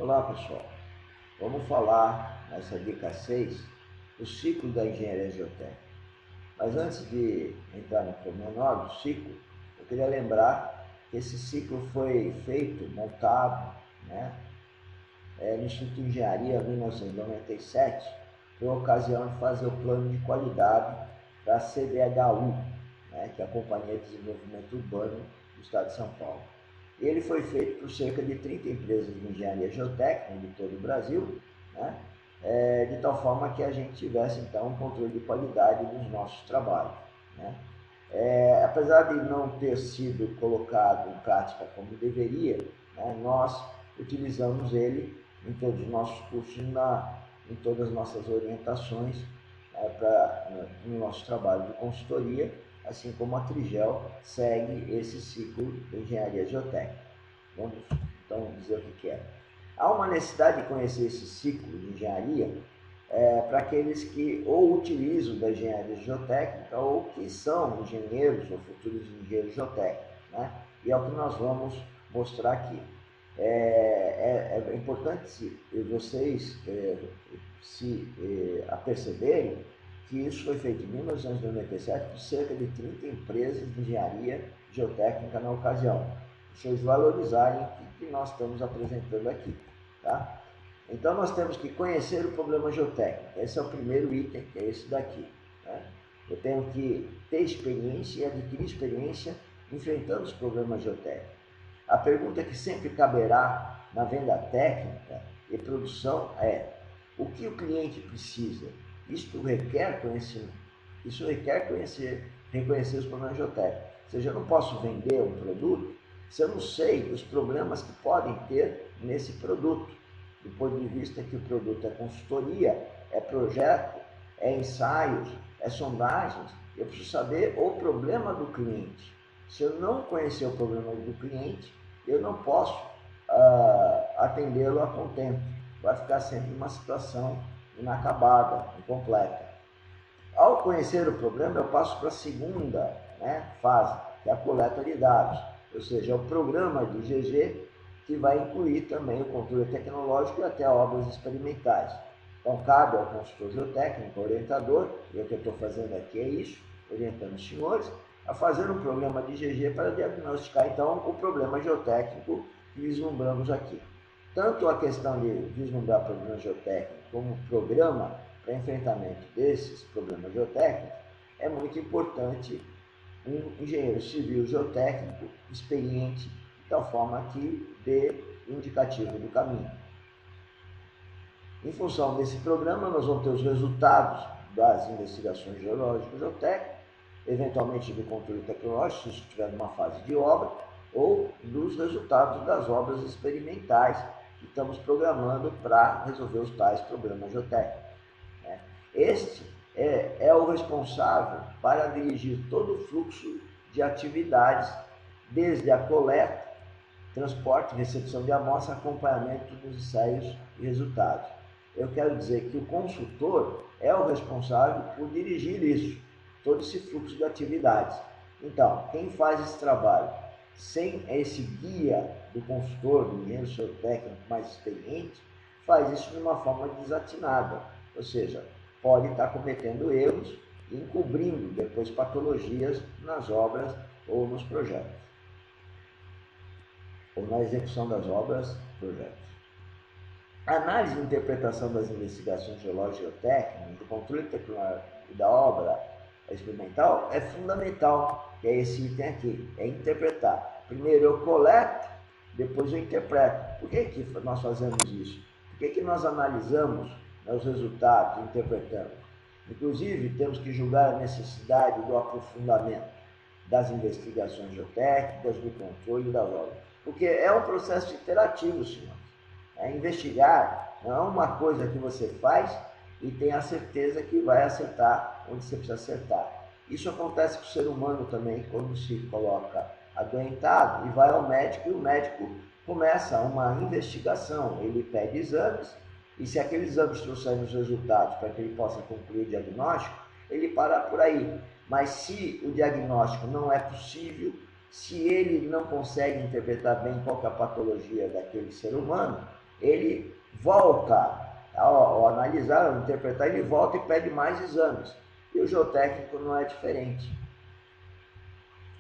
Olá pessoal, vamos falar nessa dica 6 do ciclo da engenharia geotécnica. Mas antes de entrar no pormenor do ciclo, eu queria lembrar que esse ciclo foi feito, montado, no Instituto de Engenharia em 1997, por ocasião de fazer o plano de qualidade da CDHU, que é a Companhia de Desenvolvimento Urbano do Estado de São Paulo. Ele foi feito por cerca de 30 empresas de engenharia geotécnica de todo o Brasil, de tal forma que a gente tivesse então um controle de qualidade dos nossos trabalhos. Apesar de não ter sido colocado em prática como deveria, nós utilizamos ele em todos os nossos cursos, em todas as nossas orientações no nosso trabalho de consultoria, assim como a Trigel segue esse ciclo de engenharia geotécnica. Vamos então dizer o que é. Há uma necessidade de conhecer esse ciclo de engenharia para aqueles que ou utilizam da engenharia geotécnica ou que são engenheiros ou futuros engenheiros geotécnicos, E é o que nós vamos mostrar aqui. É importante vocês se aperceberem que isso foi feito em 1997 por cerca de 30 empresas de engenharia geotécnica na ocasião. Vocês valorizarem o que nós estamos apresentando aqui, tá? Então nós temos que conhecer o problema geotécnico. Esse é o primeiro item, que é esse daqui. Eu tenho que ter experiência e adquirir experiência enfrentando os problemas geotécnicos. A pergunta que sempre caberá na venda técnica e produção é: o que o cliente precisa? Isto requer conhecimento. Isso requer reconhecer os problemas geotécnicos. Ou seja, eu não posso vender um produto se eu não sei os problemas que podem ter nesse produto, do ponto de vista que o produto é consultoria, é projeto, é ensaios, é sondagens. Eu preciso saber o problema do cliente. Se eu não conhecer o problema do cliente, eu não posso atendê-lo a contento. Vai ficar sempre uma situação inacabada, incompleta. Ao conhecer o problema, eu passo para a segunda fase, que é a coleta de dados, ou seja, é o programa de GG, que vai incluir também o controle tecnológico e até obras experimentais. Então, cabe ao consultor geotécnico, orientador, e o que eu estou fazendo aqui é isso, orientando os senhores, a fazer um programa de GG para diagnosticar, então, o problema geotécnico que vislumbramos aqui. Tanto a questão de vislumbrar problema geotécnico como programa para enfrentamento desses problemas geotécnicos, é muito importante um engenheiro civil geotécnico experiente, de tal forma que dê indicativo do caminho. Em função desse programa, nós vamos ter os resultados das investigações geológicas geotécnicas, eventualmente do controle tecnológico, se estiver numa fase de obra, ou dos resultados das obras experimentais que estamos programando para resolver os tais problemas geotécnicos. Este é o responsável para dirigir todo o fluxo de atividades, desde a coleta, transporte, recepção de amostra, acompanhamento dos ensaios e resultados. Eu quero dizer que o consultor é o responsável por dirigir isso, todo esse fluxo de atividades. Então, quem faz esse trabalho sem esse guia do consultor, do engenheiro geotécnico mais experiente, faz isso de uma forma desatinada, ou seja, pode estar cometendo erros e encobrindo depois patologias nas obras ou nos projetos, ou na execução das obras, projetos. A análise e interpretação das investigações geológicas e geotécnicas, do controle tecnológico e da obra experimental é fundamental, que é esse item aqui, é interpretar. Primeiro eu coleto, depois eu interpreto. Por que nós fazemos isso? Por que nós analisamos os resultados, interpretamos? Inclusive, temos que julgar a necessidade do aprofundamento das investigações geotécnicas, do controle das obras. Porque é um processo interativo, senhor. Investigar não é uma coisa que você faz e tem a certeza que vai acertar onde você precisa acertar. Isso acontece com o ser humano também, quando se coloca adoentado e vai ao médico, e o médico começa uma investigação. Ele pede exames, e se aqueles exames trouxerem os resultados para que ele possa concluir o diagnóstico, ele para por aí. Mas se o diagnóstico não é possível, se ele não consegue interpretar bem qual é a patologia daquele ser humano, ele volta, ao analisar, ao interpretar, ele volta e pede mais exames. E o geotécnico não é diferente.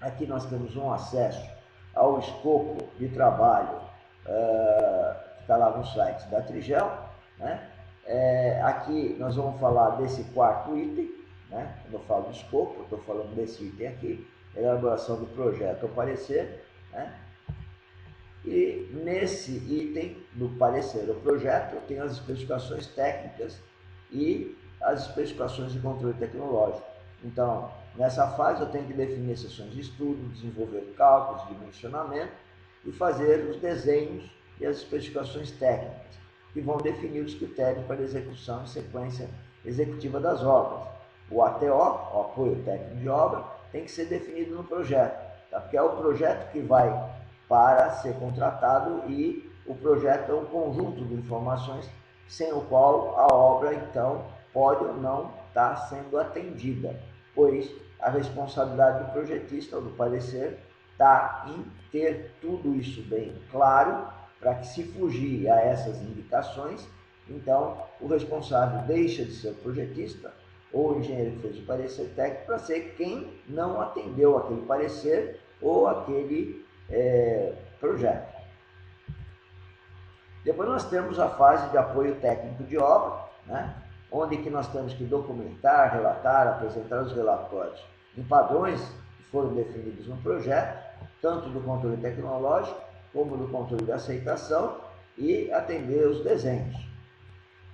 Aqui nós temos um acesso ao escopo de trabalho que está lá no site da Trigel, né? Aqui nós vamos falar desse quarto item, né? Quando eu falo do escopo, estou falando desse item aqui, elaboração do projeto ou parecer, né? E nesse item do parecer ou projeto eu tenho as especificações técnicas e as especificações de controle tecnológico. Então, nessa fase eu tenho que definir sessões de estudo, desenvolver cálculos, dimensionamento e fazer os desenhos e as especificações técnicas, que vão definir os critérios para execução e sequência executiva das obras. O ATO, o apoio técnico de obra, tem que ser definido no projeto, tá? Porque é o projeto que vai para ser contratado e o projeto é um conjunto de informações sem o qual a obra, então, pode ou não estar sendo atendida, pois a responsabilidade do projetista ou do parecer está em ter tudo isso bem claro, para que, se fugir a essas indicações, então o responsável deixa de ser o projetista ou o engenheiro que fez o parecer técnico para ser quem não atendeu aquele parecer ou aquele projeto. Depois nós temos a fase de apoio técnico de obra, né? Onde que nós temos que documentar, relatar, apresentar os relatórios em padrões que foram definidos no projeto, tanto do controle tecnológico como do controle de aceitação, e atender os desenhos.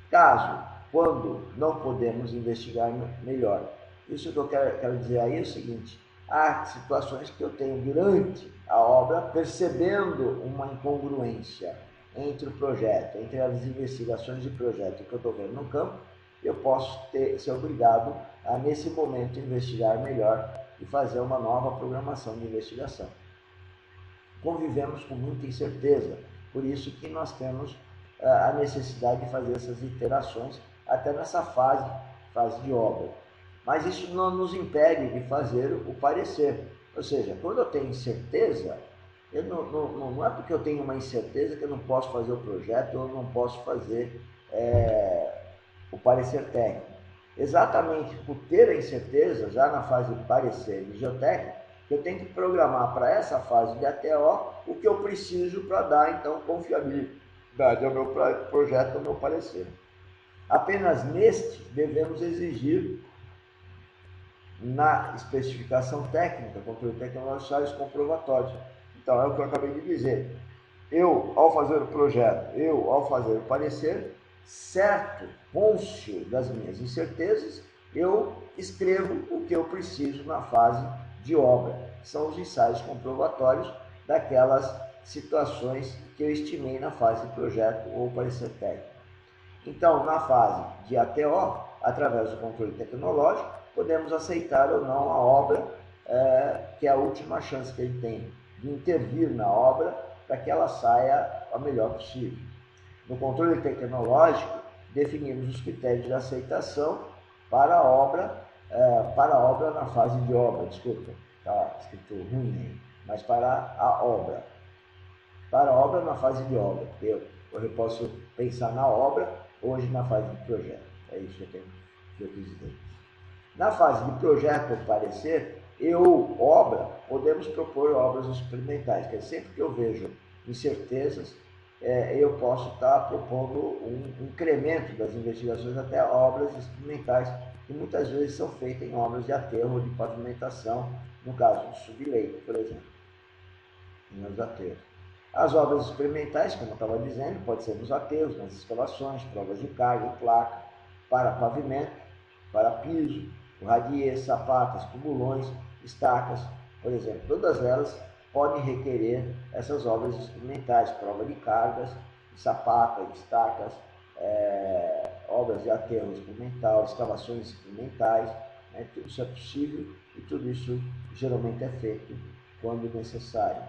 Caso, quando não podemos investigar melhor, isso que eu quero dizer aí é o seguinte: há situações que eu tenho durante a obra percebendo uma incongruência entre o projeto, entre as investigações de projeto que eu estou vendo no campo, eu posso ser obrigado a, nesse momento, investigar melhor e fazer uma nova programação de investigação. Convivemos com muita incerteza, por isso que nós temos a necessidade de fazer essas iterações até nessa fase de obra. Mas isso não nos impede de fazer o parecer. Ou seja, quando eu tenho incerteza, não é porque eu tenho uma incerteza que eu não posso fazer o projeto ou não posso fazer o parecer técnico. Exatamente por ter a incerteza, já na fase de parecer de geotécnico, eu tenho que programar para essa fase de ATO o que eu preciso para dar, então, confiabilidade ao meu projeto, ao meu parecer. Apenas neste devemos exigir, na especificação técnica, controle tecnológico, os comprovatórios. Então, é o que eu acabei de dizer. Eu, ao fazer o projeto, ao fazer o parecer, certo, cônscio das minhas incertezas, eu escrevo o que eu preciso na fase de obra. São os ensaios comprovatórios daquelas situações que eu estimei na fase de projeto ou parecer técnico. Então, na fase de ATO, através do controle tecnológico, podemos aceitar ou não a obra, que é a última chance que ele tem de intervir na obra para que ela saia a melhor possível. No controle tecnológico, definimos os critérios de aceitação para a obra na fase de obra, desculpa, está escrito ruim aí, mas para a obra. Para a obra na fase de obra, porque eu posso pensar na obra hoje na fase de projeto. É isso que eu quis dizer. Na fase de projeto ou parecer, podemos propor obras experimentais, que sempre que eu vejo incertezas, eu posso estar propondo um incremento das investigações até obras experimentais, que muitas vezes são feitas em obras de aterro ou de pavimentação, no caso do subleito, por exemplo, nos aterros. As obras experimentais, como eu estava dizendo, pode ser nos aterros, nas escavações, provas de carga e placa, para pavimento, para piso, radier, sapatas, tubulões, estacas, por exemplo. Todas elas podem requerer essas obras experimentais, prova de cargas, sapata, estacas, obras de aterro experimental, escavações experimentais, né? Tudo isso é possível e tudo isso geralmente é feito quando necessário,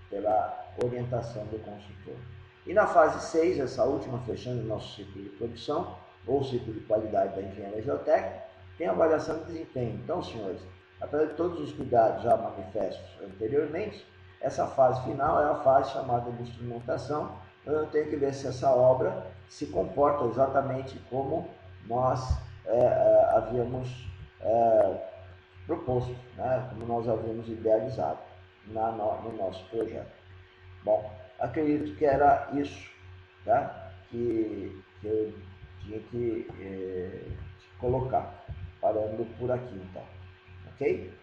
pela orientação do consultor. E na fase 6, essa última, fechando o nosso ciclo de produção, ou ciclo de qualidade da engenharia geotécnica, tem a avaliação de desempenho. Então, senhores, apesar de todos os cuidados já manifestos anteriormente, essa fase final é a fase chamada de instrumentação, eu tenho que ver se essa obra se comporta exatamente como nós havíamos proposto, né? Como nós havíamos idealizado no nosso projeto. Bom, acredito que era isso, tá? Que eu tinha que colocar, parando por aqui então, ok?